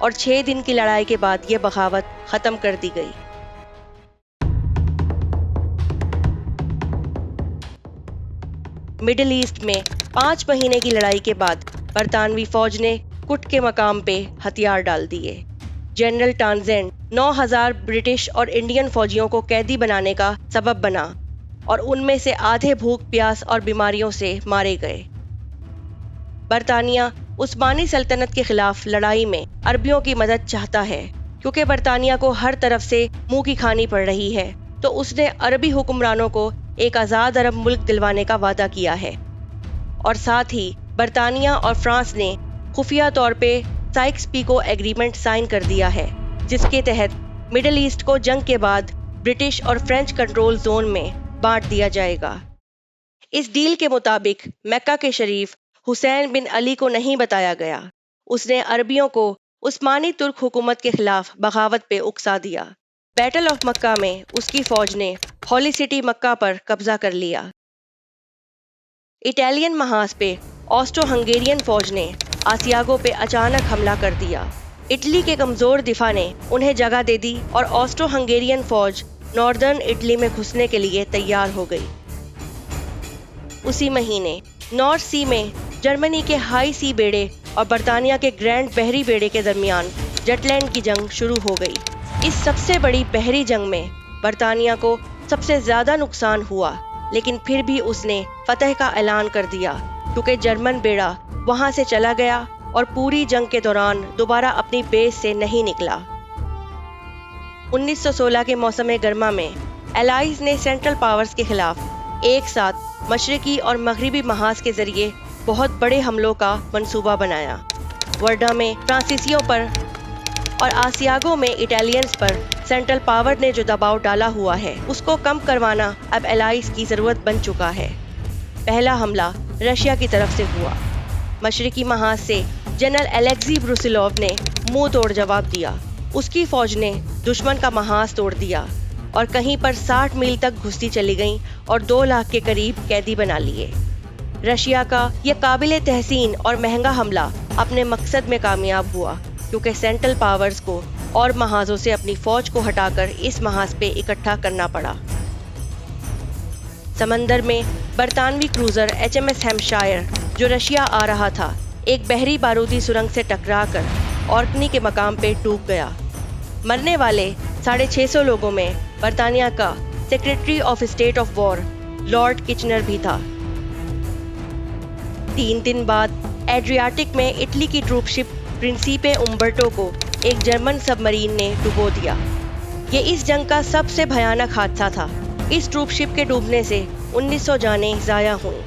اور 6 دن کی لڑائی کے بعد یہ بغاوت ختم کر دی گئی۔ مڈل ایسٹ میں 5 مہینے کی لڑائی کے بعد برطانوی فوج نے کٹ کے مقام پہ ہتھیار ڈال دیے۔ جنرل ٹانزینڈ 9000 برٹش اور انڈین فوجیوں کو قیدی بنانے کا سبب بنا اور ان میں سے آدھے بھوک پیاس اور بیماریوں سے مارے گئے۔ برطانیہ عثمانی سلطنت کے خلاف لڑائی میں عربیوں کی مدد چاہتا ہے، کیونکہ برطانیہ کو ہر طرف سے منہ کی کھانی پڑ رہی ہے، تو اس نے عربی حکمرانوں کو ایک آزاد عرب ملک دلوانے کا وعدہ کیا ہے، اور ساتھ ہی برطانیہ اور فرانس نے خفیہ طور پہ سائکس پیکو ایگریمنٹ سائن کر دیا ہے، جس کے تحت مڈل ایسٹ کو جنگ کے بعد برٹش اور فرینچ کنٹرول زون میں بانٹ دیا جائے گا۔ اس ڈیل کے مطابق مکہ کے شریف حسین بن علی کو نہیں بتایا گیا، اس نے عربیوں کو عثمانی ترک حکومت کے خلاف بغاوت پہ اکسا دیا۔ بیٹل آف مکہ میں اس کی فوج نے ہولی سٹی مکہ پر قبضہ کر لیا۔ اٹالین محاذ پہ آسٹرو ہنگیرین فوج نے آسیاگو پہ اچانک حملہ کر دیا۔ اٹلی کے کمزور دفاع نے انہیں جگہ دے دی اور آسٹرو ہنگیرین فوج ناردرن اٹلی میں گھسنے کے لیے تیار ہو گئی۔ اسی مہینے نارتھ سی میں جرمنی کے ہائی سی بیڑے اور برطانیہ کے گرینڈ بحری بیڑے کے درمیان جٹلینڈ کی جنگ شروع ہو گئی۔ اس سب سے بڑی بحری جنگ میں برطانیہ کو سب سے زیادہ نقصان ہوا، لیکن پھر بھی اس نے فتح کا اعلان کر دیا، کیونکہ جرمن بیڑا وہاں سے چلا گیا اور پوری جنگ کے دوران دوبارہ اپنی بیس سے نہیں نکلا۔ 1916 کے موسم گرما میں الائز نے سینٹرل پاورز کے خلاف ایک ساتھ مشرقی اور مغربی محاذ کے ذریعے بہت بڑے حملوں کا منصوبہ بنایا۔ ورڈا میں فرانسیسیوں پر اور آسیاگو میں اٹالینز پر سینٹرل پاور نے جو دباؤ ڈالا ہوا ہے، اس کو کم کروانا اب الائز کی ضرورت بن چکا ہے۔ پہلا حملہ رشیا کی طرف سے ہوا۔ مشرقی محاذ سے جنرل الیگزی بروسیلوو نے منہ توڑ جواب دیا۔ اس کی فوج نے دشمن کا محاذ توڑ دیا اور کہیں پر 60 میل تک گھستی چلی گئیں اور 2 لاکھ کے قریب قیدی بنا لیے۔ رشیا کا یہ قابل تحسین اور مہنگا حملہ اپنے مقصد میں کامیاب ہوا، کیونکہ سینٹرل پاورز کو اور محاذوں سے اپنی فوج کو ہٹا کر اس محاذ پہ اکٹھا کرنا پڑا۔ سمندر میں برطانوی کروزر HMS ہیمپشائر جو رشیا آ رہا تھا، ایک بحری بارودی سرنگ سے ٹکرا کر اورکنی کے مقام پہ ڈوب گیا۔ مرنے والے 650 لوگوں میں برطانیہ کا secretary of state of war lord Kitchener بھی تھا۔ 3 دن بعد ایڈریاٹک میں اٹلی کی ٹروپ شپ پرنسیپے امبرٹو کو ایک جرمن سب مرین نے ڈبو دیا۔ یہ اس جنگ کا سب سے بھیانک حادثہ تھا۔ اس ٹروپ شپ کے ڈوبنے سے 1900 جانیں ضائع ہوئیں۔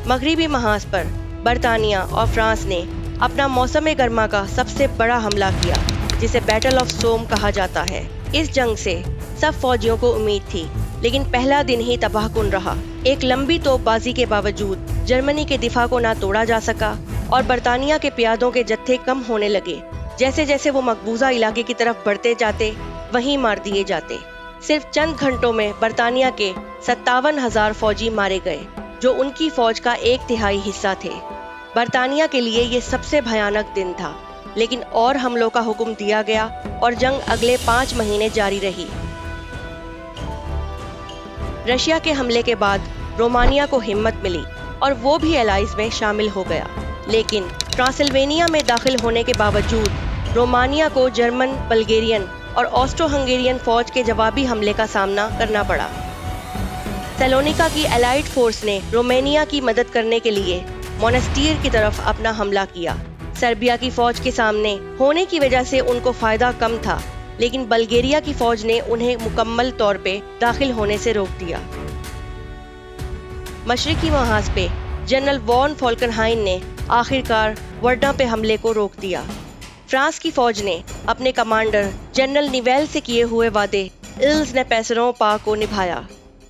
مغربی محاذ پر برطانیہ اور فرانس نے اپنا موسم گرما کا سب سے بڑا حملہ کیا، جسے بیٹل آف سوم کہا جاتا ہے۔ اس جنگ سے سب فوجیوں کو امید تھی، لیکن پہلا دن ہی تباہ کن رہا۔ ایک لمبی توپ بازی کے باوجود جرمنی کے دفاع کو نہ توڑا جا سکا اور برطانیہ کے پیادوں کے جتھے کم ہونے لگے۔ جیسے جیسے وہ مقبوضہ علاقے کی طرف بڑھتے جاتے، وہیں مار دیے جاتے۔ صرف چند گھنٹوں میں برطانیہ کے 57,000 فوجی مارے گئے، جو ان کی فوج کا 1/3 حصہ تھے۔ برطانیہ کے لیے یہ سب سے بھیانک دن تھا، لیکن اور حملوں کا حکم دیا گیا اور جنگ اگلے 5 مہینے جاری رہی۔ رشیا کے حملے کے بعد رومانیہ کو ہمت ملی اور وہ بھی الائز میں شامل ہو گیا، لیکن ٹرانسلوینیا میں داخل ہونے کے باوجود رومانیہ کو جرمن، بلگیرین اور آسٹرو ہنگیرین فوج کے جوابی حملے کا سامنا کرنا پڑا۔ سیلونیکا کی الائڈ فورس نے رومانیہ کی مدد کرنے کے لیے مونسٹیر کی طرف اپنا حملہ کیا۔ سربیا کی فوج کے سامنے ہونے کی وجہ سے ان کو فائدہ کم تھا، لیکن بلگیریا کی فوج نے انہیں مکمل طور پہ داخل ہونے سے روک دیا۔ مشرقی محاذ پہ جنرل وان فالکنہائن نے آخرکار ورڈا پہ حملے کو روک دیا۔ فرانس کی فوج نے اپنے کمانڈر جنرل نیویل سے کیے ہوئے وعدے ایلز نے پیسروں پا کو نبھایا،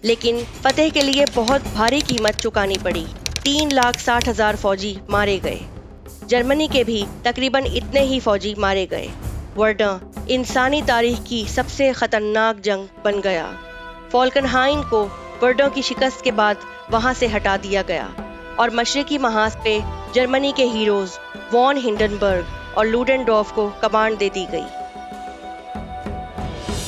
لیکن فتح کے لیے بہت بھاری قیمت چکانی پڑی۔ 3,60,000 فوجی مارے گئے۔ جرمنی کے بھی تقریباً اتنے ہی فوجی مارے گئے۔ ورڈا انسانی تاریخ کی سب سے خطرناک جنگ بن گیا۔ فالکنہائن کو ورڈا کی شکست کے بعد وہاں سے ہٹا دیا گیا اور مشرقی محاذ پہ جرمنی کے ہیروز وان ہنڈنبرگ اور لوڈنڈورف کو کمانڈ دے دی گئی۔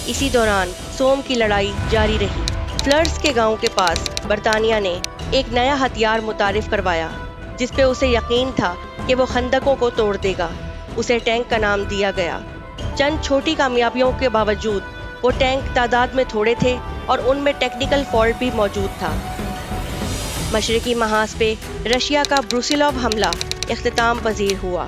اسی دوران سوم کی لڑائی جاری رہی۔ فلرز کے گاؤں کے پاس برطانیہ نے ایک نیا ہتھیار متعارف کروایا جس پہ اسے یقین تھا کہ وہ خندقوں کو توڑ دے گا۔ اسے ٹینک کا نام دیا گیا۔ چند چھوٹی کامیابیوں کے باوجود وہ ٹینک تعداد میں تھوڑے تھے اور ان میں ٹیکنیکل فالٹ بھی موجود تھا۔ مشرقی محاذ پہ رشیا کا بروسیلوو حملہ اختتام پذیر ہوا۔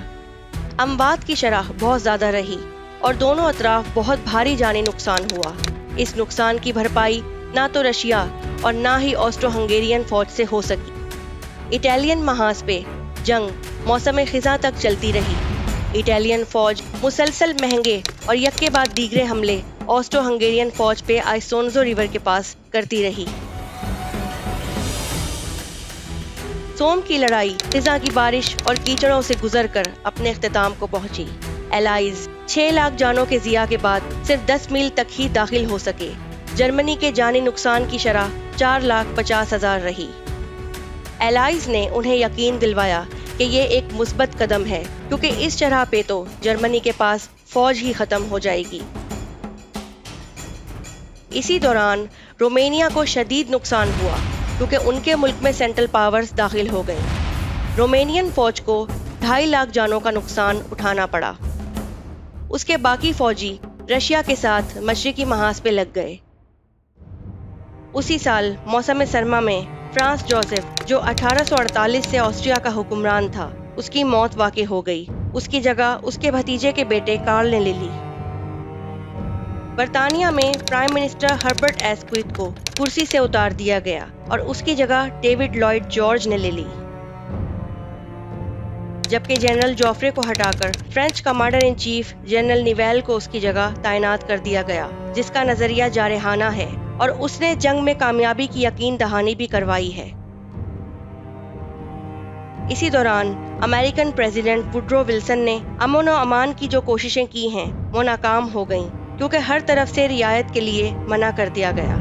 اموات کی شرح بہت زیادہ رہی اور دونوں اطراف بہت بھاری جانی نقصان ہوا۔ اس نقصان کی بھرپائی نہ تو رشیا اور نہ ہی آسٹرو ہنگیرین فوج سے ہو سکی۔ اٹالین محاذ پہ جنگ موسم خزاں تک چلتی رہی۔ اٹالین فوج مسلسل مہنگے اور یک کے بعد دیگرے حملے آسٹرو ہنگیرین فوج پہ آئسونزو ریور کے پاس کرتی رہی۔ سوم کی لڑائی خزاں کی بارش اور کیچڑوں سے گزر کر اپنے اختتام کو پہنچی۔ الائز 6 لاکھ جانوں کے ضیاع کے بعد صرف 10 میل تک ہی داخل ہو سکے۔ جرمنی کے جانی نقصان کی شرح 4,50,000 رہی۔ الائز نے انہیں یقین دلوایا کہ یہ ایک مثبت قدم ہے کیونکہ اس شرح پہ تو جرمنی کے پاس فوج ہی ختم ہو جائے گی۔ اسی دوران رومینیا کو شدید نقصان ہوا کیونکہ ان کے ملک میں سینٹرل پاورز داخل ہو گئے۔ رومینین فوج کو 2.5 لاکھ جانوں کا نقصان اٹھانا پڑا۔ اس کے باقی فوجی رشیا کے ساتھ مشرقی محاذ پہ لگ گئے۔ اسی سال موسم سرما میں فرانس جوزف جو 1848 سے آسٹریا کا حکمران تھا اس کی موت واقع ہو گئی۔ اس کی جگہ اس کے بھتیجے کے بیٹے کارل نے لے لی۔ برطانیہ میں پرائم منسٹر ہربرٹ ایسکویتھ کو کرسی سے اتار دیا گیا اور اس کی جگہ ڈیوڈ لائڈ جارج نے لے لی، جبکہ جنرل جوفرے کو ہٹا کر French commander in chief general Nivelle کو اس کی جگہ تعینات کر دیا گیا، جس کا نظریہ جارحانہ ہے اور اس نے جنگ میں کامیابی کی یقین دہانی بھی کروائی ہے۔ اسی دوران امریکن پریزیڈنٹ ووڈرو ولسن نے امن و امان کی جو کوششیں کی ہیں وہ ناکام ہو گئیں کیونکہ ہر طرف سے رعایت کے لیے منع کر دیا گیا۔